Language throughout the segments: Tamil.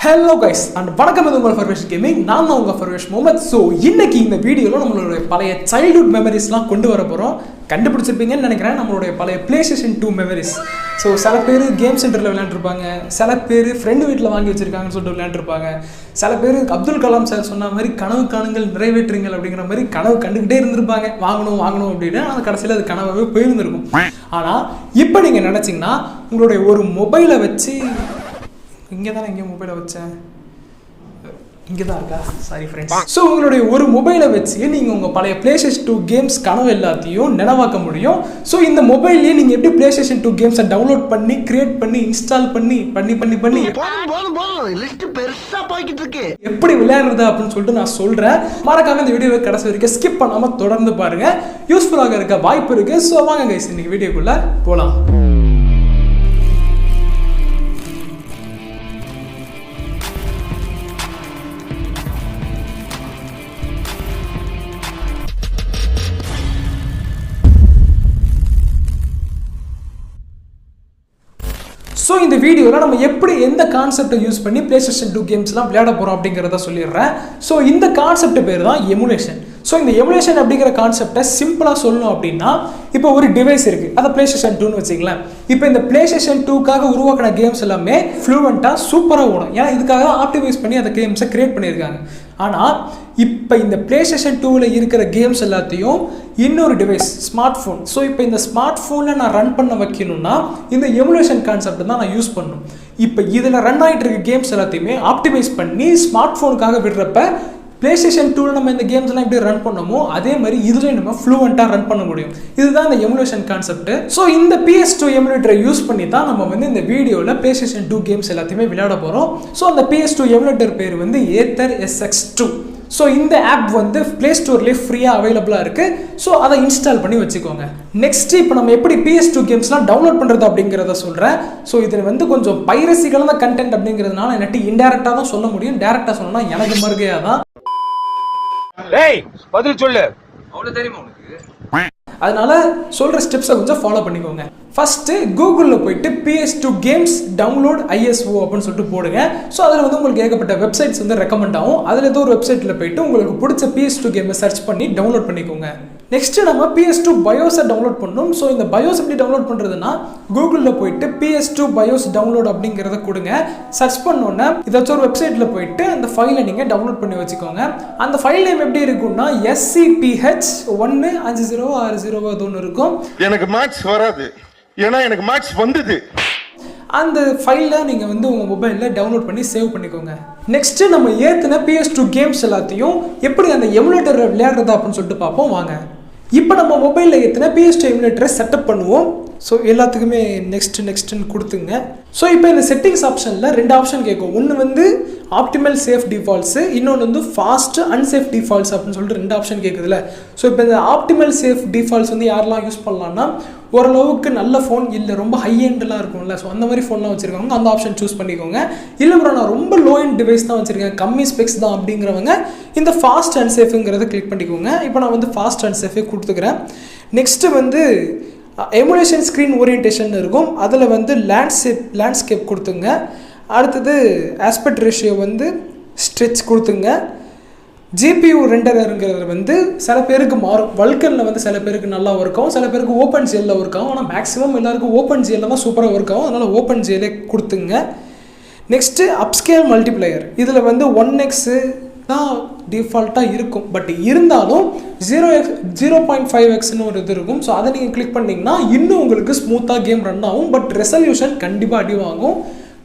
Hello guys and welcome to Farvesh Gaming. நான் தான் உங்க ஃபர்வேஷ் முகமது. ஸோ இன்னைக்கு இந்த வீடியோவில் நம்மளுடைய பழைய சைல்ட்ஹுட் மெமரிஸ்லாம் கொண்டு வர போகிறோம். கண்டுபிடிச்சிருப்பீங்கன்னு நினைக்கிறேன் நம்மளுடைய பழைய PlayStation 2 மெமரிஸ். ஸோ சில பேர் கேம் சென்டரில் விளையாண்டுருப்பாங்க, சில பேர் ஃப்ரெண்டு வீட்டில் வாங்கி வச்சிருக்காங்கன்னு சொல்லிட்டு விளையாண்டுருப்பாங்க, சில பேர் அப்துல் கலாம் சார் சொன்ன மாதிரி கனவு காணுங்கள் நிறைவேற்றுங்கள் அப்படிங்கிற மாதிரி கனவு கண்டுக்கிட்டே இருந்திருப்பாங்க, வாங்கணும் அப்படின்னு. ஆனால் கடைசியில் அது கனவாகவே போயிருந்திருக்கும். ஆனால் இப்போ நீங்கள் நினச்சிங்கன்னா உங்களுடைய ஒரு மொபைலை வச்சு இங்கே தானே எங்கேயும் மொபைலை வச்சேன், இங்கே தான் இருக்கா, சாரி ஃப்ரெண்ட்ஸ். ஸோ உங்களுடைய ஒரு மொபைலை வச்சு நீங்கள் உங்கள் பழைய PlayStation 2 கேம்ஸ் கனவு எல்லாத்தையும் நினைவாக்க முடியும். ஸோ இந்த மொபைல்லேயே நீங்கள் எப்படி PlayStation 2 கேம்ஸை டவுன்லோட் பண்ணி கிரியேட் பண்ணி இன்ஸ்டால் பண்ணி எப்படி விளையாடுறது அப்படின்னு சொல்லிட்டு நான் சொல்கிறேன். மறக்காம இந்த வீடியோவை கடைசி வரைக்கும் ஸ்கிப் பண்ணாமல் தொடர்ந்து பாருங்கள், யூஸ்ஃபுல்லாக இருக்க வாய்ப்பு இருக்குது. ஸோ வாங்க கைஸ் இன்னைக்கு வீடியோக்குள்ளே போகலாம். ஸோ இந்த வீடியோவில் நம்ம எப்படி எந்த கான்செப்டை யூஸ் பண்ணி PlayStation 2 கேம்ஸ்லாம் விளையாட போகிறோம் அப்படிங்கிறத சொல்லிடுறேன். ஸோ இந்த கான்செப்ட் பேர் தான் எமுலேஷன். ஸோ இந்த எமுலேஷன் அப்படிங்கிற கான்செப்டை சிம்பிளாக சொல்லணும் அப்படின்னா, இப்போ ஒரு டிவைஸ் இருக்குது, அதை PlayStation 2ன்னு வச்சுக்கலாம். இப்போ இந்த PlayStation 2க்காக உருவாக்கின கேம்ஸ் எல்லாமே ஃப்ளூவெண்ட்டாக சூப்பராக ஓடும். ஏன்னா இதுக்காக ஆப்டிமைஸ் பண்ணி அந்த கேம்ஸை கிரியேட் பண்ணியிருக்காங்க. ஆனால் இப்போ இந்த PlayStation 2வில் இருக்கிற கேம்ஸ் எல்லாத்தையும் இன்னொரு டிவைஸ் ஸ்மார்ட் ஃபோன், ஸோ இப்போ இந்த ஸ்மார்ட் ஃபோனில் நான் ரன் பண்ண வைக்கணும்னா இந்த எமுலேஷன் கான்செப்ட் தான் நான் யூஸ் பண்ணணும். இப்போ இதில் ரன் ஆகிட்டு இருக்க கேம்ஸ் எல்லாத்தையுமே ஆப்டிமைஸ் பண்ணி ஸ்மார்ட் ஃபோனுக்காக விடுறப்ப PlayStation 2வில் நம்ம இந்த கேம்ஸ் எல்லாம் எப்படி ரன் பண்ணமோ அதே மாதிரி இதுலேயும் நம்ம ஃப்ளூவெண்ட்டாக ரன் பண்ண முடியும். இதுதான் இந்த எமுலேஷன் கான்செப்ட். ஸோ இந்த PS2 எமுலேட்டரை யூஸ் பண்ணி தான் நம்ம வந்து இந்த வீடியோவில் PlayStation 2 கேம்ஸ் எல்லாத்தையுமே விளையாட போகிறோம். ஸோ அந்த PS2 எமுலேட்டர் பேர் வந்து Aether SX2. ஸோ இந்த ஆப் வந்து ப்ளே ஸ்டோர்லேயே ஃப்ரீயாக அவைலபிளாக இருக்குது. ஸோ அதை இன்ஸ்டால் பண்ணி வச்சுக்கோங்க. நெக்ஸ்ட் இப்போ நம்ம எப்படி PS2 கேம்ஸ்லாம் டவுன்லோட் பண்ணுறது அப்படிங்கிறத சொல்கிறேன். ஸோ இதில் வந்து கொஞ்சம் பைரசிகளான கண்டென்ட் அப்படிங்கிறதுனால எனக்கு இன்டெரக்டாக தான் சொல்ல முடியும். டேரெக்டாக சொன்னோன்னா எனக்கு மறுகையாக தான். டேய் பதில் சொல்லு, அவ்வளவு தெரியுமா உனக்கு? அதனால சொல்ற ஸ்டெப்ஸை கொஞ்சம் ஃபாலோ பண்ணிக்கோங்க. ஃபர்ஸ்ட் கூகுளில் போயிட்டு PS2 கேம்ஸ் டவுன்லோட் ISO அப்படின்னு சொல்லிட்டு போடுங்க. ஸோ அதில் வந்து உங்களுக்கு ஏகப்பட்ட வெப்சைட்ஸ் வந்து ரெக்கமெண்ட் ஆகும். அதில் ஏதோ ஒரு வெப்சைட்டில் போயிட்டு உங்களுக்கு பிடிச்ச PS2 கேமை சர்ச் பண்ணி டவுன்லோட் பண்ணிக்கோங்க. நெக்ஸ்ட் நம்ம PS2 பயோஸை டவுன்லோட் பண்ணணும். ஸோ இந்த பயோஸ் எப்படி டவுன்லோட் பண்ணுறதுன்னா, கூகுளில் போயிட்டு PS2 பயோஸ் டவுன்லோட் அப்படிங்கிறத கொடுங்க. சர்ச் பண்ணோன்னே ஏதாச்சும் ஒரு வெப்சைட்டில் போயிட்டு அந்த ஃபைலை நீங்கள் டவுன்லோட் பண்ணி வச்சுக்கோங்க. அந்த ஃபைல் நேம் எப்படி இருக்கும்னா SCPH1506 அது ஒன்று இருக்கும். எனக்கு மேக்ஸ் வராது, ஏன்னா எனக்கு மேக்ஸ் வந்தது. அந்த ஃபைலில் நீங்கள் வந்து உங்கள் மொபைலில் டவுன்லோட் பண்ணி சேவ் பண்ணிக்கோங்க. நெக்ஸ்ட்டு நம்ம ஏற்றின PS2 கேம்ஸ் எல்லாத்தையும் எப்படி அந்த எமுலேட்டரில் விளையாடுறதா அப்படின்னு சொல்லிட்டு பார்ப்போம் வாங்க. இப்போ நம்ம மொபைலில் ஏற்றின PS2 எமுலேட்டரை செட்டப் பண்ணுவோம். ஸோ எல்லாத்துக்குமே நெக்ஸ்ட்டுன்னு கொடுத்துங்க. ஸோ இப்போ இந்த செட்டிங்ஸ் ஆப்ஷனில் 2 ஆப்ஷன் கேட்கும். ஒன்று வந்து ஆப்டிமல் சேஃப் டிஃபால்ட்ஸு, இன்னொன்று வந்து ஃபாஸ்ட் அன்சேஃப் டிஃபால்ட்ஸ் அப்படின்னு சொல்லிட்டு 2 ஆப்ஷன் கேட்குதுல்ல. ஸோ இப்போ இந்த ஆப்டிமல் சேஃப் டிஃபால்ட்ஸ் வந்து யாரெல்லாம் யூஸ் பண்ணலான்னா, ஓரளவுக்கு நல்ல ஃபோன் இல்லை ரொம்ப ஹை எண்டெலாம் இருக்கும்ல, ஸோ அந்த மாதிரி ஃபோன்லாம் வச்சுருக்காங்க, அந்த ஆப்ஷன் சூஸ் பண்ணிக்கோங்க. இல்லை ப்ரோ நான் ரொம்ப லோ எண்ட் டிவைஸ் தான் வச்சுருக்கேன், கம்மி ஸ்பெக்ஸ் தான் அப்படிங்கிறவங்க இந்த ஃபாஸ்ட் அண்ட் சேஃபுங்கிறத கிளிக் பண்ணிக்கோங்க. இப்போ நான் வந்து ஃபாஸ்ட் அண்ட் சேஃபே கொடுத்துக்கிறேன். நெக்ஸ்ட்டு வந்து எமுலேஷன் ஸ்க்ரீன் ஓரியன்டேஷன் இருக்கும், அதில் வந்து லேண்ட்ஸ்கேப் கொடுத்துங்க. அடுத்தது ஆஸ்பெக்ட் ரேஷியோ வந்து ஸ்ட்ரெச் கொடுத்துங்க. GPU ரெண்டருங்கிறது வந்து சில பேருக்கு மாறும். வல்கனில் வந்து சில பேருக்கு நல்லா ஒர்க் ஆகும், சில பேருக்கு ஓப்பன் ஜிஎல்ல ஒர்க் ஆகும். ஆனால் மேக்ஸிமம் எல்லாருக்கும் ஓப்பன் ஜிஎல்ல தான் சூப்பராக ஒர்க் ஆகும், அதனால் ஓப்பன் ஜிஎல்லே கொடுத்துங்க. நெக்ஸ்ட்டு அப்ஸ்கேல் மல்டிப்ளையர், இதில் வந்து 1x தான் டிஃபால்ட்டாக இருக்கும். பட் இருந்தாலும் 0.5x ஒரு இது இருக்கும். ஸோ அதை நீங்கள் கிளிக் பண்ணிங்கன்னா இன்னும் உங்களுக்கு ஸ்மூத்தாக கேம் ரன் ஆகும். பட் ரெசல்யூஷன் கண்டிப்பாக அடி வாங்கும்.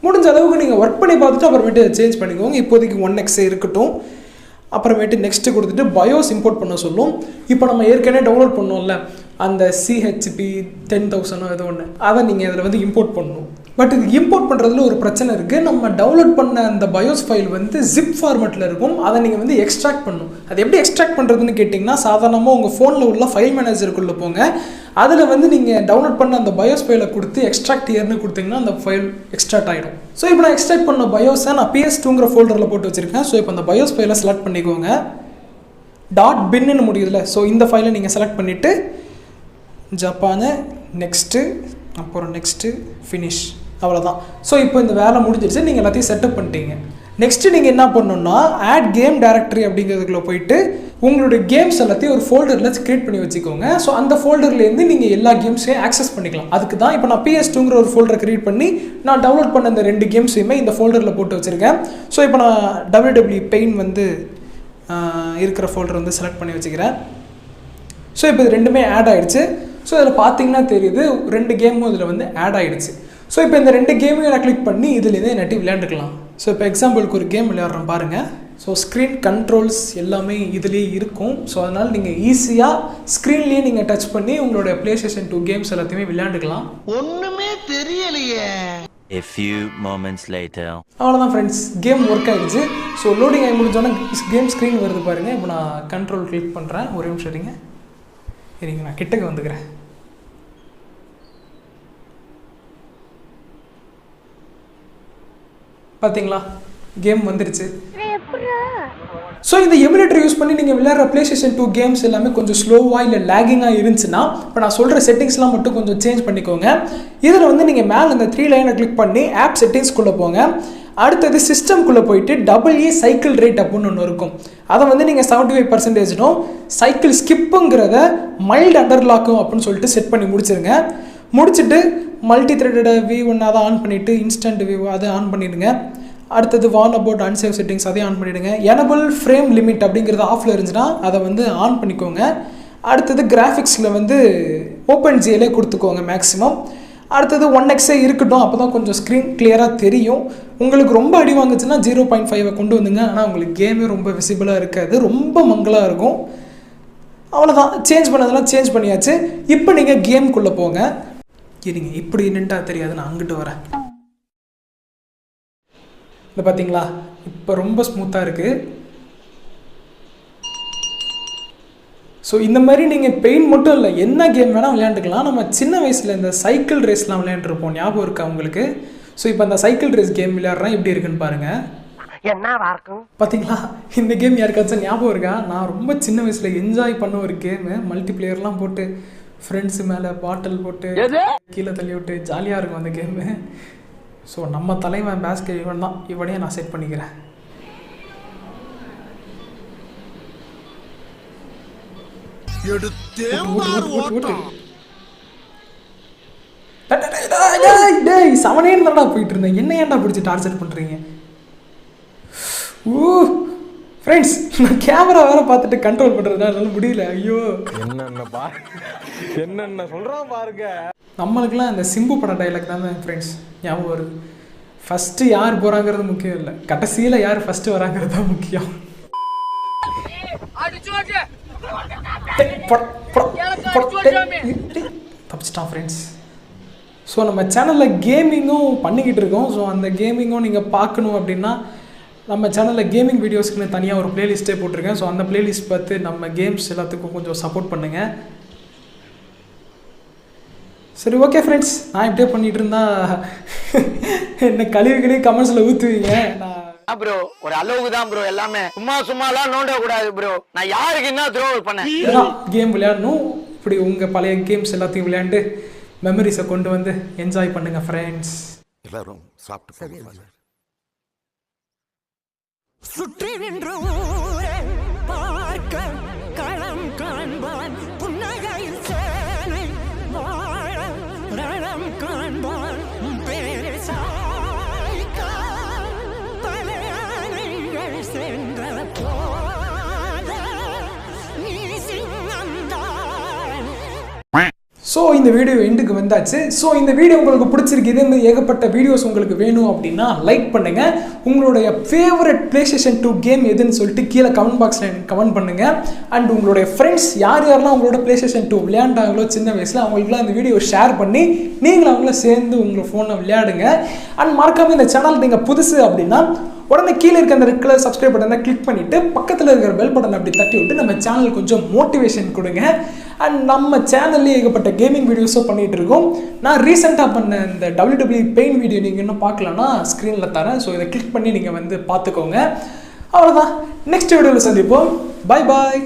முடிஞ்ச அளவுக்கு நீங்கள் ஒர்க் பண்ணி பார்த்துட்டு அப்புறமேட்டு சேஞ்ச் பண்ணிக்கோங்க. இப்போதைக்கு 1x இருக்கட்டும். அப்புறமேட்டு நெக்ஸ்ட்டு கொடுத்துட்டு பயோஸ் இம்போர்ட் பண்ண சொல்லும். இப்போ நம்ம ஏற்கனவே டவுன்லோட் பண்ணோம்ல அந்த CHP 10,000 ஏதோ ஒன்று, அதை நீங்கள் இதில் வந்து இம்போர்ட் பண்ணணும். பட் இது இம்போர்ட் பண்ணுறதுல ஒரு பிரச்சனை இருக்குது. நம்ம டவுன்லோட் பண்ண அந்த பயோஸ் ஃபைல் வந்து ஜிப் ஃபார்மேட்டில் இருக்கும், அதை நீங்கள் வந்து எக்ஸ்ட்ராக்ட் பண்ணணும். அது எப்படி எக்ஸ்ட்ராக்ட் பண்ணுறதுன்னு கேட்டிங்கன்னா, சாதாரணமாக உங்கள் ஃபோனில் உள்ள ஃபைல் மேனேஜருக்குள்ளே போங்க. அதில் வந்து நீங்கள் டவுன்லோட் பண்ண அந்த பயோஸ் ஃபைலை கொடுத்து எக்ஸ்ட்ராக்ட் இயர்னு கொடுத்தீங்கன்னா அந்த ஃபைல் எக்ஸ்ட்ராக்ட் ஆகிடும். ஸோ இப்போ நான் எக்ஸ்ட்ராக்ட் பண்ண பயோஸை நான் PS2ங்கிற ஃபோல்டரில் போட்டு வச்சுருக்கேன். ஸோ இப்போ அந்த பயோஸ் ஃபைலை செலக்ட் பண்ணிக்கோங்க. .binன்னு முடியுதுல, ஸோ இந்த ஃபைலை நீங்கள் செலக்ட் பண்ணிவிட்டு ஜப்பானை நெக்ஸ்ட்டு அப்புறம் நெக்ஸ்ட்டு ஃபினிஷ், அவ்வளோதான். ஸோ இப்போ இந்த வேலை முடிஞ்சிடுச்சு, நீங்கள் எல்லாத்தையும் செட்டப் பண்ணிட்டீங்க. நெக்ஸ்ட்டு நீங்கள் என்ன பண்ணணும்னா ஆட் கேம் டைரக்டரி அப்படிங்கிறதுக்குள்ள போயிட்டு உங்களுடைய கேம்ஸ் எல்லாத்தையும் ஒரு ஃபோல்டரில் க்ரியேட் பண்ணி வச்சுக்கோங்க. ஸோ அந்த ஃபோல்டர்லேருந்து நீங்கள் எல்லா கேம்ஸையும் ஆக்சஸ் பண்ணிக்கலாம். அதுக்கு தான் இப்போ நான் PS2ங்கிற ஒரு ஃபோல்டரை க்ரியேட் பண்ணி நான் டவுன்லோட் பண்ண அந்த 2 கேம்ஸையுமே இந்த ஃபோல்டரில் போட்டு வச்சுருக்கேன். ஸோ இப்போ நான் WWE பெயின் வந்து இருக்கிற ஃபோல்டர் வந்து செலக்ட் பண்ணி வச்சுக்கிறேன். ஸோ இப்போ இது ரெண்டுமே ஆட் ஆகிடுச்சு. ஸோ இதில் பார்த்தீங்கன்னா தெரியுது 2 கேமும் இதில் வந்து ஆட் ஆகிடுச்சு. ஸோ இப்போ இந்த 2 கேமையும் நான் கிளிக் பண்ணி இதுலேருந்து என்னட்டி விளையாண்டுக்கலாம். ஸோ இப்போ எக்ஸாம்பிளுக்கு ஒரு கேம் விளையாடுறோம் பாருங்கள். ஸோ ஸ்க்ரீன் கண்ட்ரோல்ஸ் எல்லாமே இதுலேயே இருக்கும். ஸோ அதனால் நீங்கள் ஈஸியாக ஸ்க்ரீன்லேயே நீங்கள் டச் பண்ணி உங்களோட PlayStation 2 கேம்ஸ் எல்லாத்தையுமே விளையாண்டுக்கலாம். ஒண்ணுமே தெரியலையே. A few moments later. அவ்வளோதான் ஃப்ரெண்ட்ஸ், கேம் ஒர்க் ஆகிடுச்சு. ஸோ லோடிங் ஆகி முடிஞ்சோன்னா கேம் ஸ்க்ரீன் வருது பாருங்கள். இப்போ நான் கண்ட்ரோல் கிளிக் பண்ணுறேன். ஒரே நிமிஷம் இருங்க, நான் கிட்டக்க வந்துக்கிறேன். பார்த்தீங்களா, கேம் வந்துருச்சு. ஸோ இந்த எமுலேட்டர் யூஸ் பண்ணி நீங்கள் விளையாடுற PlayStation 2 கேம்ஸ் எல்லாமே கொஞ்சம் ஸ்லோவாக இல்லை லேகிங்காக இருந்துச்சுன்னா இப்போ நான் சொல்கிற செட்டிங்ஸ்லாம் மட்டும் கொஞ்சம் சேஞ்ச் பண்ணிக்கோங்க. இதில் வந்து நீங்கள் மேலே இந்த 3 லைனை கிளிக் பண்ணி ஆப் செட்டிங்ஸ்குள்ளே போங்க. அடுத்தது சிஸ்டம்குள்ளே போயிட்டு AA சைக்கிள் ரேட் அப்படின்னு ஒன்று இருக்கும். அதை வந்து நீங்கள் 75% சைக்கிள் ஸ்கிப்புங்கிறத மைல்டு அண்டர்லாக்கும் அப்படின்னு சொல்லிட்டு செட் பண்ணி முடிச்சிருங்க. முடிச்சுட்டு மல்டி த்ரெட்டட் V1 அதை ஆன் பண்ணிவிட்டு இன்ஸ்டன்ட் வியூ அதை ஆன் பண்ணிவிடுங்க. அடுத்தது வார்ன் அபவுட் அன்சேவ் செட்டிங்ஸ் அதையும் ஆன் பண்ணிவிடுங்க. எனபிள் ஃப்ரேம் லிமிட் அப்படிங்கிறது ஆஃபில் இருந்துச்சுன்னா அதை வந்து ஆன் பண்ணிக்கோங்க. அடுத்தது கிராஃபிக்ஸில் வந்து OpenGL கொடுத்துக்கோங்க மேக்ஸிமம். அடுத்தது 1x இருக்கட்டும், அப்போ தான் கொஞ்சம் ஸ்க்ரீன் கிளியராக தெரியும். உங்களுக்கு ரொம்ப அடி வாங்குச்சுன்னா 0.5 கொண்டு வந்துங்க. ஆனால் உங்களுக்கு கேமே ரொம்ப விசிபிளாக இருக்காது, ரொம்ப மங்கலாக இருக்கும். அவ்வளோதான், சேஞ்ச் பண்ணதெல்லாம் சேஞ்ச் பண்ணியாச்சு. இப்போ நீங்கள் கேம்குள்ளே போங்க. இருங்க, இப்படி நின்ட்டா தெரியாது, நான் அங்கிட்டு வரேன். இது பார்த்தீங்களா, இப்போ ரொம்ப ஸ்மூத்தாக இருக்குது. ஸோ இந்த மாதிரி நீங்கள் பெயின் மட்டும் இல்லை, என்ன கேம் வேணால் விளையாண்டுக்கலாம். நம்ம சின்ன வயசில் இந்த சைக்கிள் ரேஸ்லாம் விளையாண்டுருப்போம், ஞாபகம் இருக்கா உங்களுக்கு? ஸோ இப்போ அந்த சைக்கிள் ரேஸ் கேம் விளையாடுறேன், எப்படி இருக்குன்னு பாருங்கள். பார்த்தீங்களா, இந்த கேம் யாருக்காச்சும் ஞாபகம் இருக்கா? நான் ரொம்ப சின்ன வயசில் என்ஜாய் பண்ண ஒரு கேமு. மல்டிப்ளேயர்லாம் போட்டு ஃப்ரெண்ட்ஸு மேலே பாட்டில் போட்டு கீழே தள்ளி விட்டு ஜாலியாக இருக்கும் அந்த கேமு. ஸோ நம்ம தலைவன் பேஸ்கெட் இவன் தான், இவனையே நான் செட் பண்ணிக்கிறேன். சவனே தான்டா போயிட்டு இருந்தேன், என்ன ஏன்டா பிடிச்சி டார்ச்சர் பண்ணுறீங்க? ஃப்ரெண்ட்ஸ், நான் கேமரா வேற பார்த்துட்டு கண்ட்ரோல் பண்ணுறதுனால என்னால் முடியல. ஐயோ, என்னென்ன சொல்றான் பாருங்க. நம்மளுக்குலாம் இந்த சிம்பு பட டைலாக் தான் ஃப்ரெண்ட்ஸ் ஞாபகம் வருது. ஃபஸ்ட்டு யார் போகிறாங்கிறது முக்கியம் இல்லை, கடைசியில் யார் ஃபஸ்ட்டு வராங்கிறது தான் முக்கியம். தப்பிச்சிட்டான் ஃப்ரெண்ட்ஸ். ஸோ நம்ம சேனலில் கேமிங்கும் பண்ணிக்கிட்டு இருக்கோம். ஸோ அந்த கேமிங்கும் நீங்கள் பார்க்கணும் அப்படின்னா நம்ம சேனலில் கேமிங் வீடியோஸ்க்குன்னு தனியாக ஒரு பிளேலிஸ்ட்டே போட்டிருக்கேன். ஸோ அந்த பிளேலிஸ்ட் பார்த்து நம்ம கேம்ஸ் எல்லாத்துக்கும் கொஞ்சம் சப்போர்ட் பண்ணுங்கள். சரி, ஓகே ஃப்ரெண்ட்ஸ், நான் இப்படியே பண்ணிகிட்டு இருந்தா என்ன கழிவுகளே கமெண்ட்ஸில் ஊற்றுவீங்க. நான் ப்ரோ ஒரு அளவுக்கு தான் ப்ரோ, எல்லாமே சும்மாலாம் நோண்ட கூடாது ப்ரோ. நான் யாருக்கு என்ன த்ரோ பண்ணேன்? கேம் விளையாடணும், இப்படி உங்கள் பழைய கேம்ஸ் எல்லாத்தையும் விளையாண்டு மெமரிஸை கொண்டு வந்து என்ஜாய் பண்ணுங்கள் ஃப்ரெண்ட்ஸ். எல்லாரும் சாப்பிட்டு சுற்றி நின்று பார்க்க களம் காண்பான் புன்னகையில் சேனை வாழ ரணம் காண்பான் பேசாய்க்க பல அணைகள் சென்ற போத நீ சிங்கம்தான். ஸோ இந்த வீடியோ எண்டுக்கு வந்தாச்சு. ஸோ இந்த வீடியோ உங்களுக்கு பிடிச்சிருக்கு, இதே மாதிரி ஏகப்பட்ட வீடியோஸ் உங்களுக்கு வேணும் அப்படின்னா லைக் பண்ணுங்கள். உங்களுடைய ஃபேவரட் PlayStation 2 கேம் எதுன்னு சொல்லிட்டு கீழே கமெண்ட் பாக்ஸில் கமெண்ட் பண்ணுங்கள். அண்ட் உங்களுடைய ஃப்ரெண்ட்ஸ் யாரெல்லாம் உங்களோட PlayStation 2 விளையாண்டாங்களோ சின்ன வயசில், அவங்களுக்குலாம் இந்த வீடியோ ஷேர் பண்ணி நீங்களும் அவங்கள சேர்ந்து உங்கள் ஃபோனை விளையாடுங்க. அண்ட் மறக்காமல் இந்த சேனல் நீங்கள் புதுசு அப்படின்னா உடனே கீழே இருக்க அந்த ரெட் கலர் சப்ஸ்கிரைப் பட்டனை கிளிக் பண்ணிவிட்டு பக்கத்தில் இருக்கிற பெல் பட்டனை அப்படி தட்டி விட்டு நம்ம சேனலுக்கு கொஞ்சம் மோட்டிவேஷன் கொடுங்க. அண்ட் நம்ம சேனல்லே ஏகப்பட்ட கேமிங் வீடியோஸும் பண்ணிகிட்டு இருக்கோம். நான் ரீசெண்டாக பண்ண இந்த WWE பெயின் வீடியோ நீங்கள் இன்னும் பார்க்கலன்னா ஸ்க்ரீனில் தரேன். ஸோ இதை கிளிக் பண்ணி நீங்கள் வந்து பார்த்துக்கோங்க. அவ்வளோதான், நெக்ஸ்ட் வீடியோவில் சந்திப்போம். பாய் பாய்.